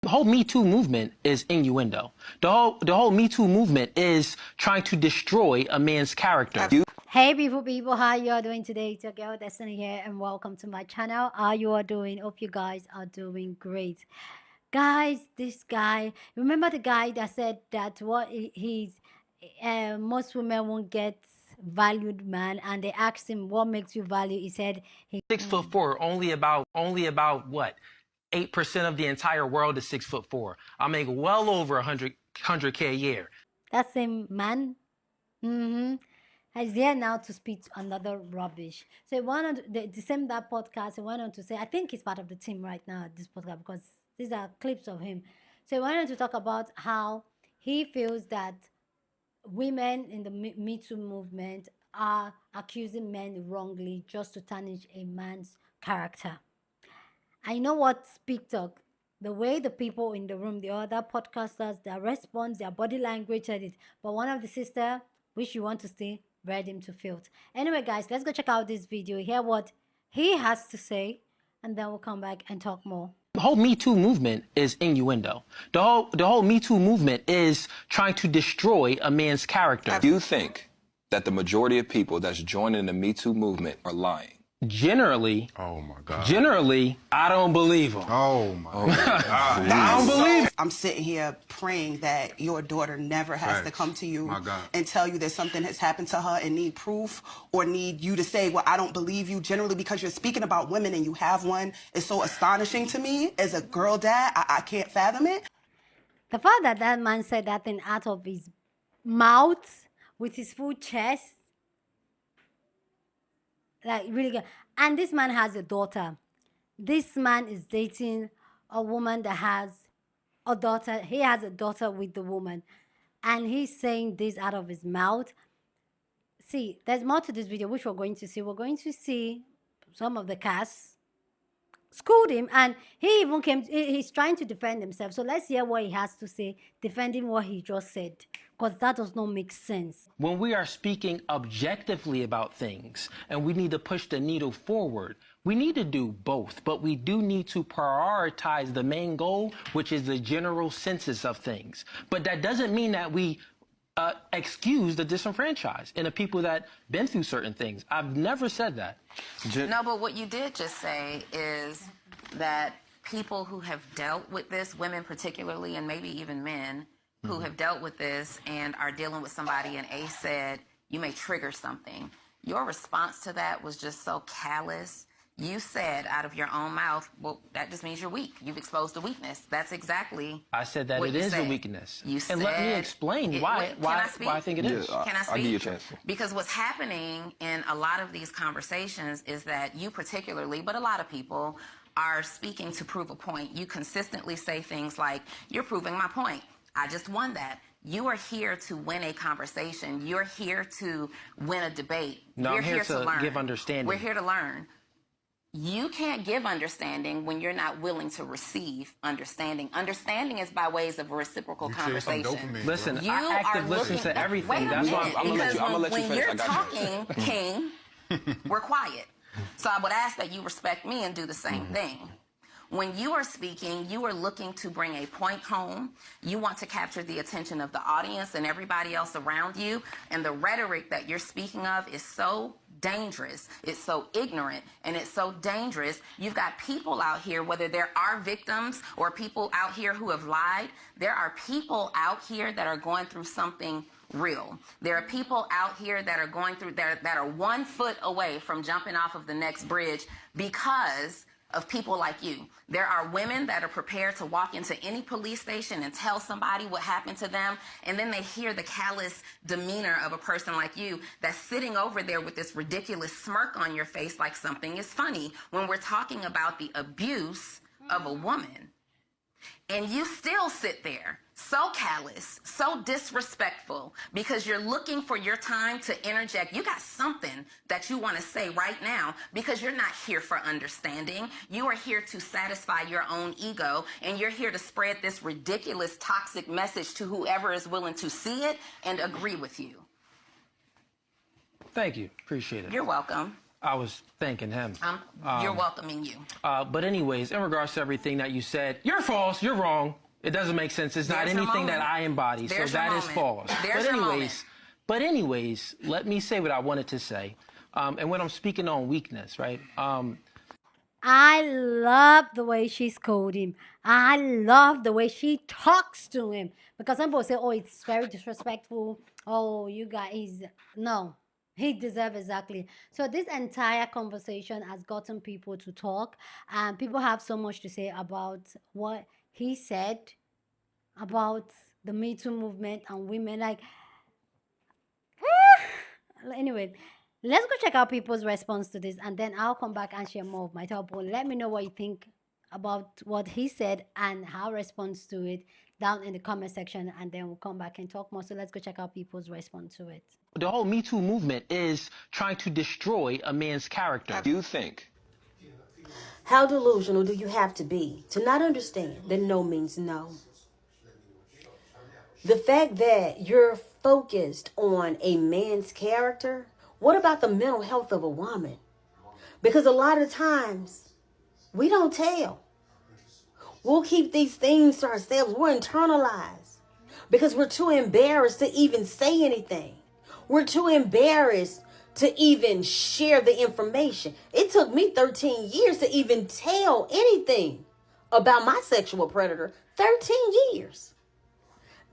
The whole Me Too movement is innuendo. The whole Me Too movement is trying to destroy a man's character. Hey people, how you are doing today? It's your girl Destiny here and welcome to my channel. How you are doing? Hope you guys are doing great. Guys, this guy, remember the guy that said that most women won't get valued man, and they asked him what makes you value. He said he 6'4", only about what? 8% of the entire world is 6'4". I make well over 100K a year. that same man is here now to speak another rubbish. So he went on to, the same that podcast, he went on to say, I think he's part of the team right now at this podcast because these are clips of him. So he went on to talk about how he feels that women in the Me Too movement are accusing men wrongly just to tarnish a man's character. I know what Speak Talk, the way the people in the room, the other podcasters, their response, their body language said it. But one of the sister, which you want to stay, read him to filth. Anyway, guys, let's go check out this video, hear what he has to say, and then we'll come back and talk more. The whole Me Too movement is innuendo. The whole Me Too movement is trying to destroy a man's character. Do you think that the majority of people that's joining the Me Too movement are lying? Generally, oh my God. Generally, I don't believe them. Oh my God. I don't believe it. I'm sitting here praying that your daughter never has to come to you and tell you that something has happened to her and need proof or need you to say, well, I don't believe you. Generally, because you're speaking about women and you have one is so astonishing to me. As a girl dad, I can't fathom it. The fact that that man said that thing out of his mouth with his full chest, like really good. And this man has a daughter. This man is dating a woman that has a daughter. He has a daughter with the woman. And he's saying this out of his mouth. See, there's more to this video, which we're going to see. We're going to see some of the cast schooled him. And he even came, he's trying to defend himself. So let's hear what he has to say, defending what he just said. Because that does not make sense. When we are speaking objectively about things and we need to push the needle forward, we need to do both, but we do need to prioritize the main goal, which is the general census of things. But that doesn't mean that we excuse the disenfranchised and the people that been through certain things. I've never said that. No, but what you did just say is that people who have dealt with this, women particularly, and maybe even men, who have dealt with this and are dealing with somebody, and Ace said, you may trigger something. Your response to that was just so callous. You said out of your own mouth, well, that just means you're weak. You've exposed a weakness. That's exactly I said that what it you is said. a weakness. You and let me explain why I think it is. Can I speak? I'll give you a chance. Because what's happening in a lot of these conversations is that you particularly, but a lot of people, are speaking to prove a point. You consistently say things like, you're proving my point. I just won that. You are here to win a conversation. You're here to win a debate. No, We're I'm here to learn. give understanding. We're here to learn. You can't give understanding when you're not willing to receive understanding. Understanding is by ways of reciprocal conversation. Listen, you I active listen to everything. Wait a That's why minute, I'm because gonna let you when finish. you're I got talking, King, we're quiet. So I would ask that you respect me and do the same thing. When you are speaking, you are looking to bring a point home. You want to capture the attention of the audience and everybody else around you. And the rhetoric that you're speaking of is so dangerous. It's so ignorant and it's so dangerous. You've got people out here, whether there are victims or people out here who have lied, there are people out here that are going through something real. There are people out here that are going through, that are 1 foot away from jumping off of the next bridge because of people like you. There are women that are prepared to walk into any police station and tell somebody what happened to them, and then they hear the callous demeanor of a person like you that's sitting over there with this ridiculous smirk on your face like something is funny when we're talking about the abuse of a woman. And you still sit there so callous, so disrespectful, because you're looking for your time to interject. You got something that you want to say right now because you're not here for understanding. You are here to satisfy your own ego, and you're here to spread this ridiculous, toxic message to whoever is willing to see it and agree with you. Thank you. Appreciate it. You're welcome. I was thanking him. You're welcoming you. But anyways, in regards to everything that you said, you're false, you're wrong. It doesn't make sense. It's not There's your anything that moment. I embody, There's so your that is moment. false. There's your moment. But anyways, let me say what I wanted to say. And when I'm speaking on weakness, right? I love the way she scolded him. I love the way she talks to him. Because some people say, oh, it's very disrespectful. Oh, you guys. No, he deserves exactly. So this entire conversation has gotten people to talk. And people have so much to say about what he said about the Me Too movement and women. Like, anyway, let's go check out people's response to this, and then I'll come back and share more of my top one. Let me know what you think about what he said and how response to it down in the comment section, and then we'll come back and talk more. So let's go check out people's response to it. The whole Me Too movement is trying to destroy a man's character. You think? How delusional do you have to be to not understand that no means no? The fact that you're focused on a man's character, what about the mental health of a woman? Because a lot of times we don't tell. We'll keep these things to ourselves. We're internalized because we're too embarrassed to even say anything. We're too embarrassed to even share the information. It took me 13 years to even tell anything about my sexual predator. 13 years.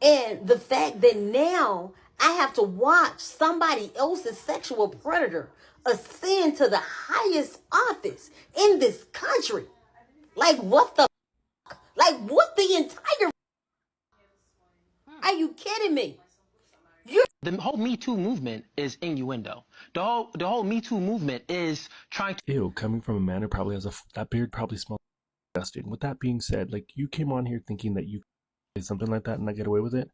And the fact that now I have to watch somebody else's sexual predator ascend to the highest office in this country. Like, what the fuck? Like, what the entire... Are you kidding me? The whole Me Too movement is innuendo. The whole Me Too movement is trying to... Ew, coming from a man who probably has that beard probably smells disgusting. With that being said, like, you came on here thinking that you could say something like that and not get away with it,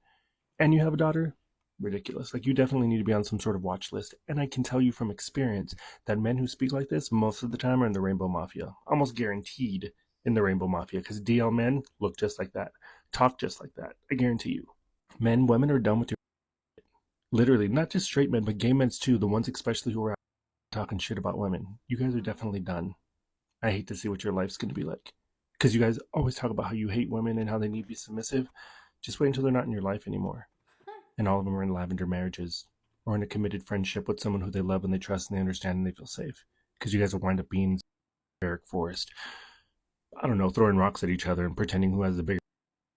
and you have a daughter? Ridiculous. Like, you definitely need to be on some sort of watch list. And I can tell you from experience that men who speak like this most of the time are in the Rainbow Mafia. Almost guaranteed in the Rainbow Mafia, because DL men look just like that, talk just like that. I guarantee you. Men, women are done with your... Literally, not just straight men, but gay men too, the ones especially who are out talking shit about women. You guys are definitely done. I hate to see what your life's going to be like. Because you guys always talk about how you hate women and how they need to be submissive. Just wait until they're not in your life anymore. And all of them are in lavender marriages or in a committed friendship with someone who they love and they trust and they understand and they feel safe. Because you guys will wind up being Eric Forrest. I don't know, throwing rocks at each other and pretending who has the bigger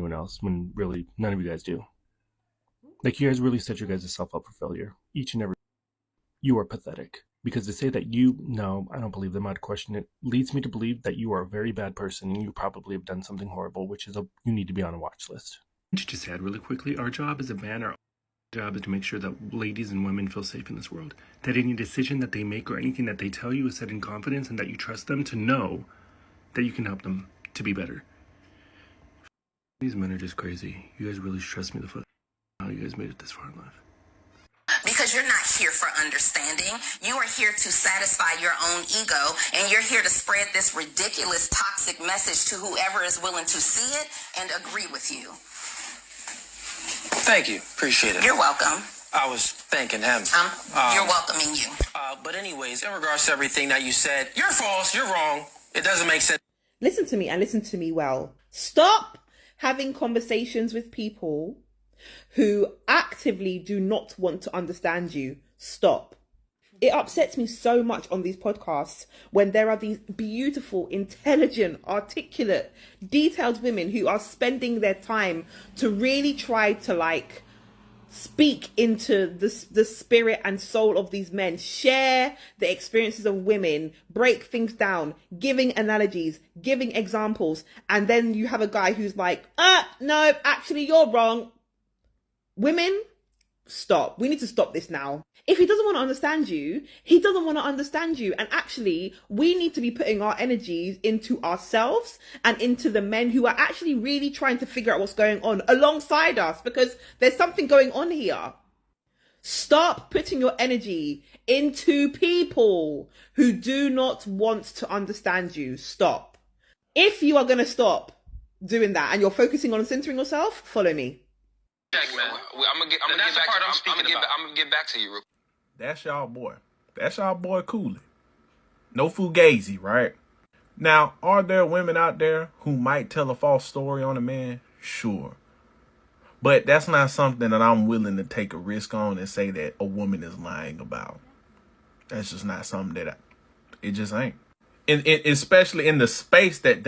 than anyone else when really none of you guys do. Like, you guys really set your guys' self up for failure. Each and every... You are pathetic. Because to say that you... No, I don't believe them. I'd question it. Leads me to believe that you are a very bad person and you probably have done something horrible, which is you need to be on a watch list. To just add really quickly, our job as a man, our job is to make sure that ladies and women feel safe in this world. That any decision that they make or anything that they tell you is said in confidence and that you trust them to know that you can help them to be better. These men are just crazy. You guys really trust me the fuck. How you guys made it this far in life. Because you're not here for understanding. You are here to satisfy your own ego, and you're here to spread this ridiculous, toxic message to whoever is willing to see it and agree with you. Thank you. Appreciate it. You're welcome. I was thanking him. You're welcoming you. But anyways, in regards to everything that you said, you're false, you're wrong. It doesn't make sense. Listen to me and listen to me well. Stop having conversations with people who actively do not want to understand you. Stop. It upsets me so much on these podcasts when there are these beautiful, intelligent, articulate, detailed women who are spending their time to really try to speak into the spirit and soul of these men, share the experiences of women, break things down, giving analogies, giving examples. And then you have a guy who's like, no, actually you're wrong. Women, stop. We need to stop this now. If he doesn't want to understand you, he doesn't want to understand you. And actually, we need to be putting our energies into ourselves and into the men who are actually really trying to figure out what's going on alongside us, because there's something going on here. Stop putting your energy into people who do not want to understand you. Stop. If you are going to stop doing that and you're focusing on centering yourself, follow me. Man. I'm gonna get back to you. That's y'all boy. That's y'all boy Cooley. No Fugazi, right? Now, are there women out there who might tell a false story on a man? Sure. But that's not something that I'm willing to take a risk on and say that a woman is lying about. That's just not something that it just ain't. Especially in the space that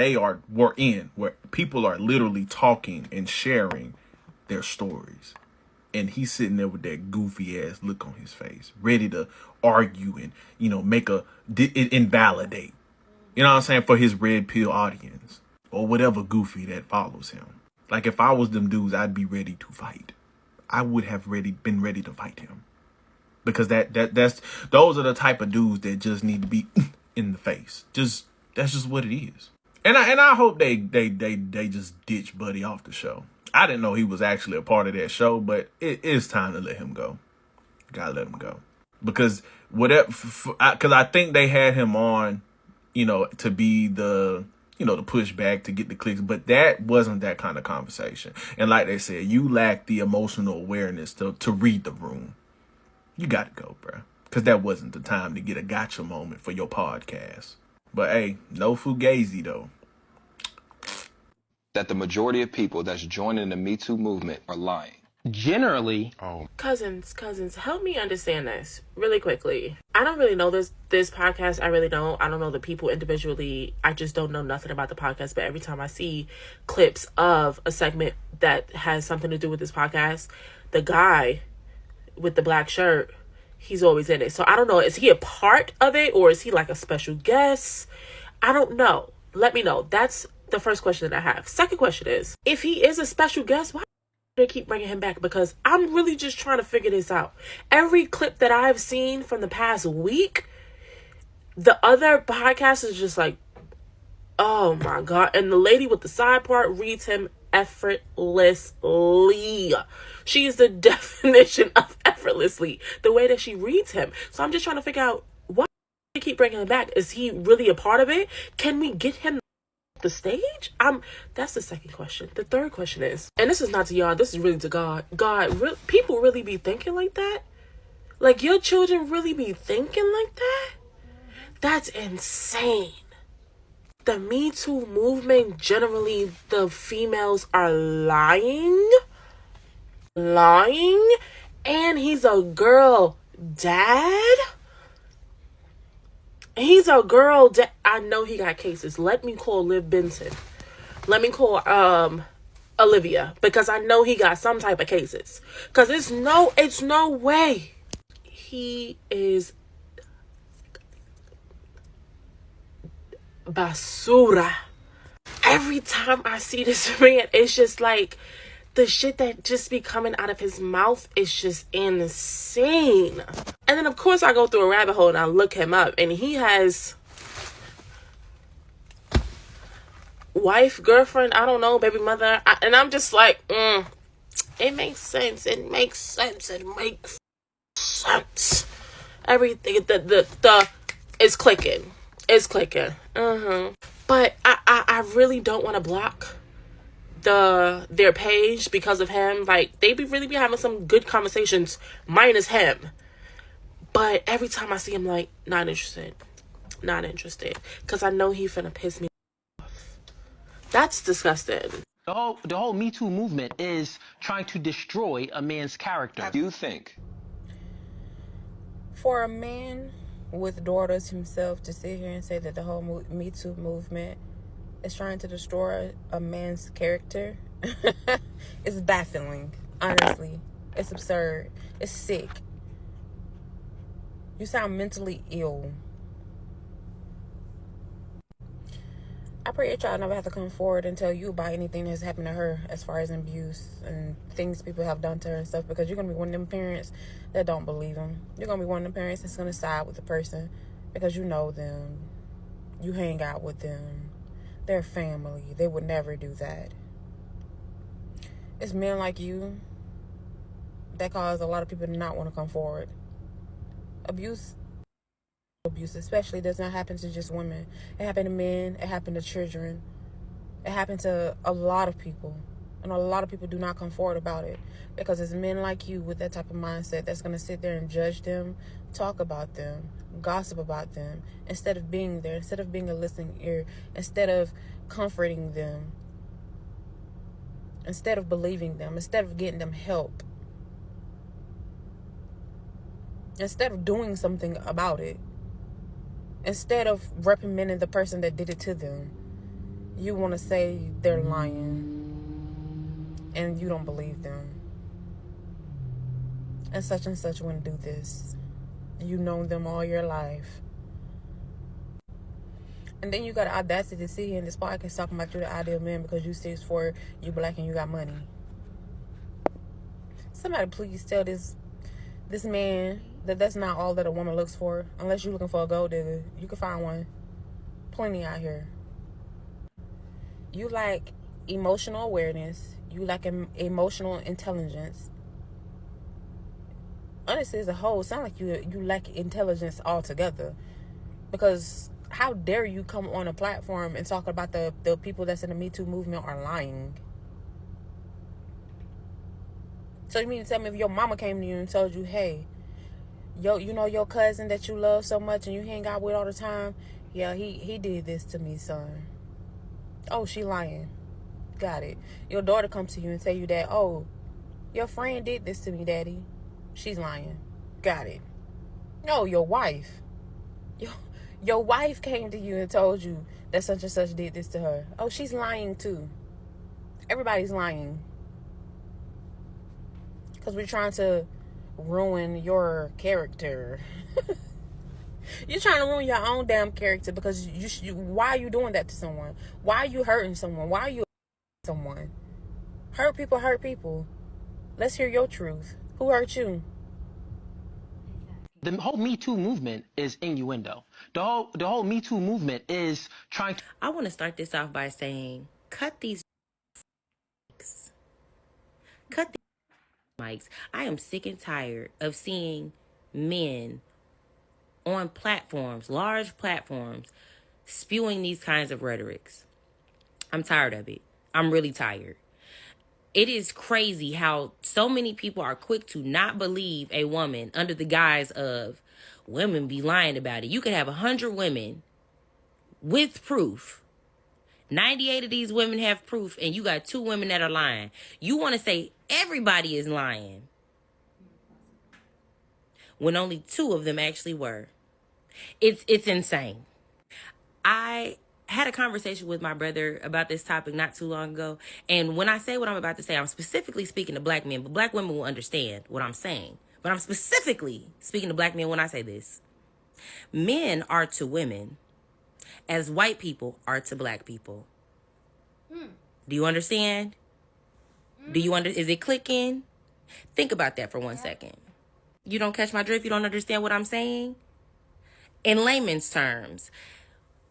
were in, where people are literally talking and sharing their stories. And he's sitting there with that goofy ass look on his face, ready to argue and, make invalidate. You know what I'm saying? For his red pill audience or whatever goofy that follows him. Like if I was them dudes, I'd be ready to fight. I would have been ready to fight him. Because those are the type of dudes that just need to be in the face. That's just what it is. And I hope they just ditch Buddy off the show. I didn't know he was actually a part of that show, but it is time to let him go. Gotta let him go. Because I think they had him on, to be the pushback to get the clicks, but that wasn't that kind of conversation. And like they said, you lack the emotional awareness to read the room. You got to go, bro. Because that wasn't the time to get a gotcha moment for your podcast. But hey, no Fugazi though. That the majority of people that's joining the Me Too movement are lying. Generally. Cousins, help me understand this really quickly. I don't really know this podcast. I really don't. I don't know the people individually. I just don't know nothing about the podcast. But every time I see clips of a segment that has something to do with this podcast, the guy with the black shirt, he's always in it. So I don't know. Is he a part of it or is he like a special guest? I don't know. Let me know. That's the first question that I have. Second question is, if he is a special guest, why they keep bringing him back? Because I'm really just trying to figure this out. Every clip that I've seen from the past week, the other podcast is just like, oh my God. And the lady with the side part reads him effortlessly. She is the definition of effortlessly, the way that she reads him. So I'm just trying to figure out why they keep bringing him back. Is he really a part of it? Can we get him the stage? That's the second question. The third question is, and this is not to y'all, this is really to God. People really be thinking like that? Like your children really be thinking like that? That's insane. The Me Too movement, generally the females are lying, and he's a girl dad. He's a girl that I know he got cases. Let me call Liv Benson. Let me call Olivia, because I know he got some type of cases. Because it's no way he is basura. Every time I see this man, it's just like the shit that just be coming out of his mouth is just insane. And then of course I go through a rabbit hole and I look him up, and he has wife, girlfriend, I don't know, baby mother, and I'm just like, it makes sense. Everything, it's clicking. But I really don't want to block their page because of him. Like, they really be having some good conversations minus him, but every time I see him, like, not interested, because I know he finna piss me off. That's disgusting. The whole Me Too movement is trying to destroy a man's character. You think for a man with daughters himself to sit here and say that the whole Me Too movement is trying to destroy a man's character is baffling. Honestly, it's absurd. It's sick. You sound mentally ill. I pray your child never have to come forward and tell you about anything that's happened to her as far as abuse and things people have done to her and stuff, because you're going to be one of them parents that don't believe them. You're going to be one of them parents that's going to side with the person because you know them. You hang out with them. They're family. They would never do that. It's men like you that cause a lot of people to not want to come forward. Abuse especially does not happen to just women. It happened to men. It happened to children. It happened to a lot of people. And a lot of people do not come forward about it because it's men like you with that type of mindset that's going to sit there and judge them, talk about them, gossip about them, instead of being there, instead of being a listening ear, instead of comforting them, instead of believing them, instead of getting them help, instead of doing something about it, instead of reprimanding the person that did it to them. You want to say they're lying and you don't believe them. And such wouldn't do this. You've known them all your life. And then you got the audacity to sit here in this podcast talking about you're the ideal man because you 6'4", you black, and you got money. Somebody please tell this man that that's not all that a woman looks for. Unless you're looking for a gold digger, you can find one. Plenty out here. You lack emotional awareness. You lack emotional intelligence. Honestly, as a whole, it sounds like you lack intelligence altogether. Because how dare you come on a platform and talk about the people that's in the Me Too movement are lying? So you mean to tell me if your mama came to you and told you, hey, you know your cousin that you love so much and you hang out with all the time? Yeah, he did this to me, son. Oh, she lying. Got it. Your daughter comes to you and tell you that, oh, your friend did this to me, daddy. She's lying. Got it. No, your wife. Your wife came to you and told you that such and such did this to her. Oh, she's lying too. Everybody's lying. Because we're trying to ruin your character. You're trying to ruin your own damn character because why are you doing that to someone? Why are you hurting someone? Why are you someone? Hurt people. Let's hear your truth. Who hurt you? The whole Me Too movement is innuendo. The whole Me Too movement is trying to... I want to start this off by saying, cut these mics. I am sick and tired of seeing men on platforms, large platforms, spewing these kinds of rhetorics. I'm tired of it. I'm really tired. It is crazy how so many people are quick to not believe a woman under the guise of women be lying about it. You could have 100 women with proof. 98 of these women have proof, and you got 2 women that are lying. You want to say everybody is lying when only 2 of them actually were. It's insane. I had a conversation with my brother about this topic not too long ago. And when I say what I'm about to say, I'm specifically speaking to black men, but black women will understand what I'm saying. But I'm specifically speaking to black men when I say this. Men are to women as white people are to black people. Do you understand? Is it clicking? Think about that for 1 second. You don't catch my drift? You don't understand what I'm saying? In layman's terms,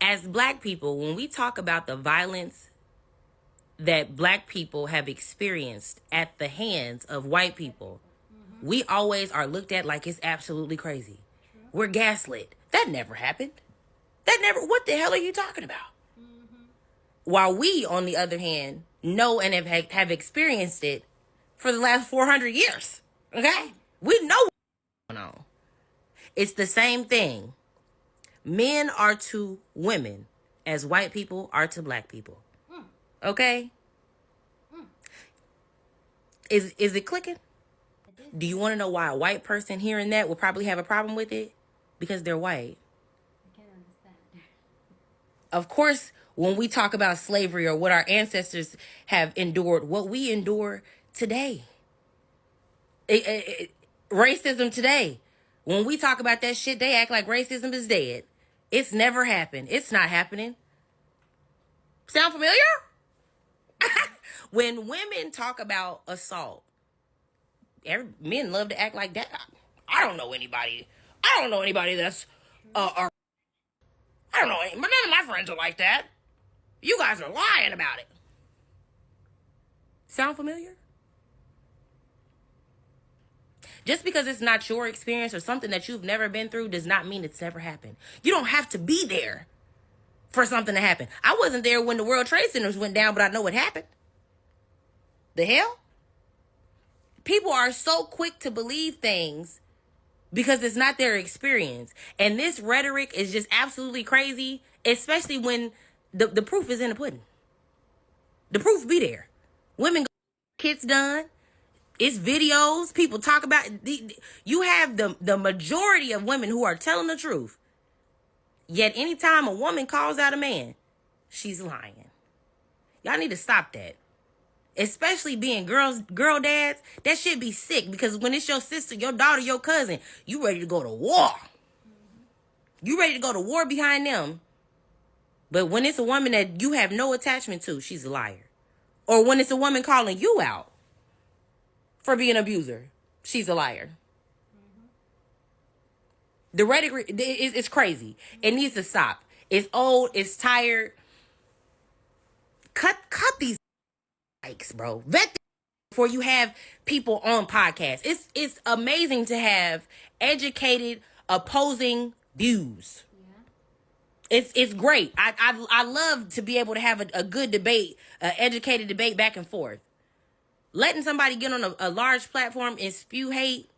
as black people, when we talk about the violence that black people have experienced at the hands of white people, we always are looked at like it's absolutely crazy. We're gaslit. That never happened. What the hell are you talking about? While we, on the other hand, know and have experienced it for the last 400 years. Okay? We know what's going on. It's the same thing. Men are to women as white people are to black people. Okay? Is it clicking? Do you want to know why a white person hearing that will probably have a problem with it? Because they're white. I can't understand. Of course, when we talk about slavery or what our ancestors have endured, what we endure today. Racism today. When we talk about that shit, they act like racism is dead. It's never happened. It's not happening. Sound familiar? When women talk about assault, men love to act like that. I don't know anybody that's I don't know. None of my friends are like that. You guys are lying about it. Sound familiar? Just because it's not your experience or something that you've never been through does not mean it's never happened. You don't have to be there for something to happen. I wasn't there when the World Trade Centers went down, but I know what happened. The hell? People are so quick to believe things because it's not their experience. And this rhetoric is just absolutely crazy, especially when the proof is in the pudding. The proof be there. Women go kids done. It's videos. People talk about it. You have the majority of women who are telling the truth. Yet anytime a woman calls out a man, she's lying. Y'all need to stop that. Especially being girl dads, that should be sick, because when it's your sister, your daughter, your cousin, you ready to go to war. You ready to go to war behind them. But when it's a woman that you have no attachment to, she's a liar. Or when it's a woman calling you out for being an abuser, she's a liar. The rhetoric is crazy. It needs to stop. It's old. It's tired. Cut these likes, bro. Vet before you have people on podcasts. It's amazing to have educated opposing views. It's great. I love to be able to have a good debate, educated debate back and forth. Letting somebody get on a large platform and spew hate,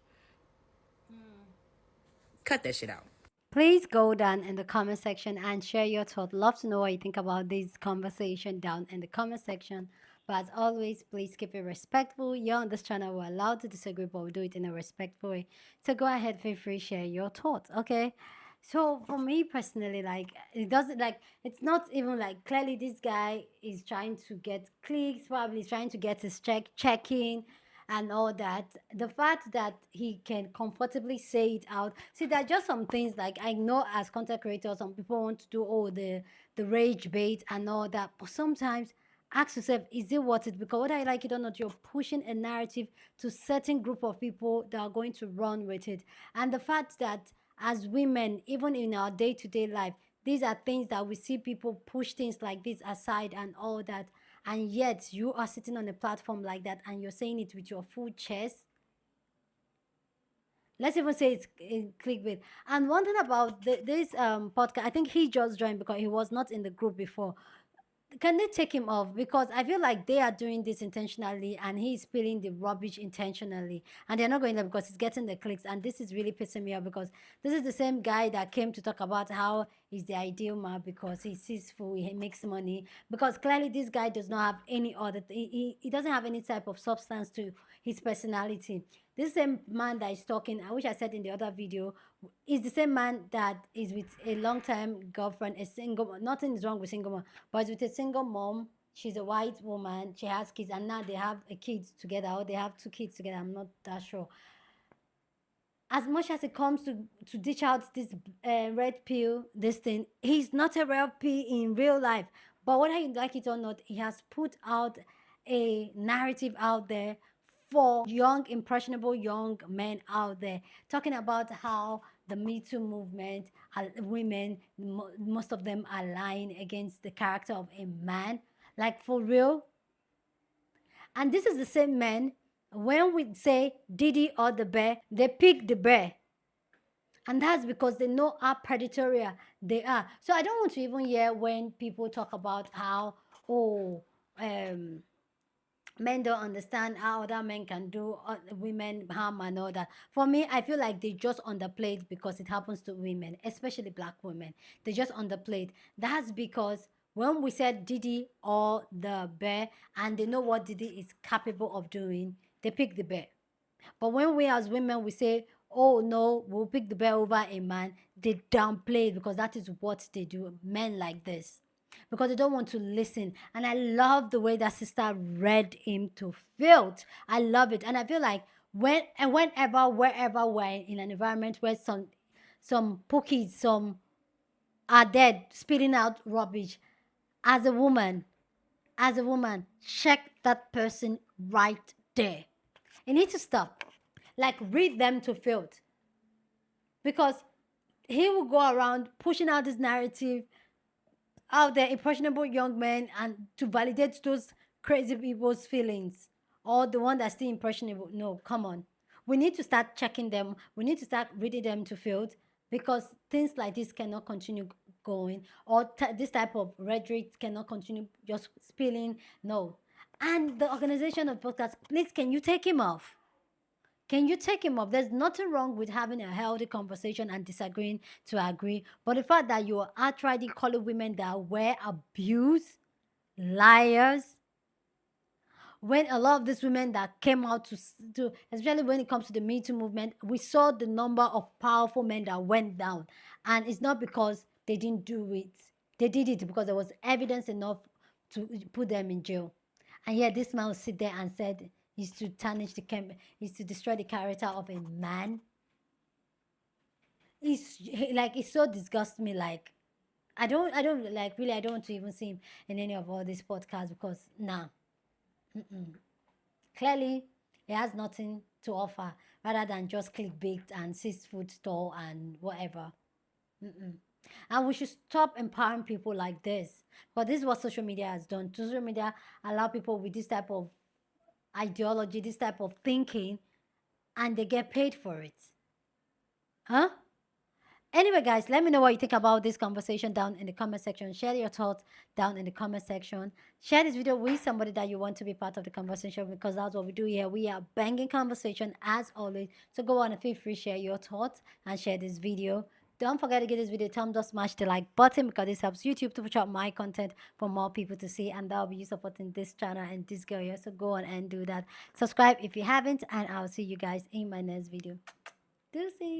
cut that shit out. Please go down in the comment section and share your thoughts. Love to know what you think about this conversation down in the comment section. But as always, please keep it respectful. You're on this channel, we're allowed to disagree, but we'll do it in a respectful way. So go ahead, feel free, share your thoughts, okay? So for me personally, like, it doesn't, like, it's not even like, clearly this guy is trying to get clicks, probably trying to get his checking and all that. The fact that he can comfortably say it out. See, there are just some things, like, I know as content creators, some people want to do the rage bait and all that, but sometimes ask yourself, is it worth it? Because whether I like it or not, you're pushing a narrative to certain group of people that are going to run with it. And the fact that as women, even in our day-to-day life, these are things that we see people push things like this aside and all that, and yet you are sitting on a platform like that and you're saying it with your full chest. Let's even say it's in clickbait. And one thing about this podcast, I think he just joined because he was not in the group before. Can they take him off? Because I feel like they are doing this intentionally and he's spilling the rubbish intentionally, and they're not going there because he's getting the clicks. And this is really pissing me off, because this is the same guy that came to talk about how he's the ideal man because he's peaceful, he makes money. Because clearly this guy does not have any other he doesn't have any type of substance to his personality. This same man that is talking, which I said in the other video, is the same man that is with a long-time girlfriend, a single. Nothing is wrong with single mom, but it's with a single mom. She's a white woman. She has kids, and now they have a kid together, or they have 2 kids together. I'm not that sure. As much as it comes to dish out this red pill, this thing, he's not a red pill in real life. But whether you like it or not, he has put out a narrative out there for young, impressionable young men out there, talking about how the Me Too movement, women, most of them are lying against the character of a man. Like, for real. And this is the same men, when we say Diddy or the bear, they pick the bear. And that's because they know how predatory they are. So I don't want to even hear when people talk about how, men don't understand how other men can do women harm and all that. For me, I feel like they just underplayed because it happens to women, especially black women. They just underplayed. That's because when we said Diddy or the bear, and they know what Diddy is capable of doing, they pick the bear. But when we as women, we say, oh no, we'll pick the bear over a man, they downplay it, because that is what they do, men like this. Because they don't want to listen. And I love the way that sister read him to filth. I love it. And I feel like wherever we're in an environment where some pookies, some are dead, spitting out rubbish, as a woman, check that person right there. You need to stop. Like, read them to filth. Because he will go around pushing out this narrative out there, impressionable young men, and to validate those crazy people's feelings, or the one that's still impressionable. No, come on. We need to start checking them. We need to start reading them to field, because things like this cannot continue going, or this type of rhetoric cannot continue just spilling. No. And the organization of podcast, please, can you take him off? Can you take him off? There's nothing wrong with having a healthy conversation and disagreeing to agree. But the fact that you are outrightly calling women that were abused, liars, when a lot of these women that came out to, especially when it comes to the Me Too movement, we saw the number of powerful men that went down. And it's not because they didn't do it. They did it because there was evidence enough to put them in jail. And yet this man will sit there and said is to tarnish is to destroy the character of a man. It's so disgusts me. Like, I don't like, really, I don't want to even see him in any of all these podcasts because nah. Clearly, he has nothing to offer rather than just clickbait and seafood store and whatever. And we should stop empowering people like this. But this is what social media has done. Social media allow people with this type of ideology, this type of thinking, and they get paid for it. Huh? Anyway, guys, let me know what you think about this conversation down in the comment section. Share your thoughts down in the comment section. Share this video with somebody that you want to be part of the conversation, because that's what we do here. We are banging conversation as always. So go on and feel free to share your thoughts and share this video. Don't forget to give this video a thumbs up, smash the like button, because this helps YouTube to push out my content for more people to see, and that'll be you supporting this channel and this girl here. So go on and do that. Subscribe if you haven't, and I'll see you guys in my next video. Deuces.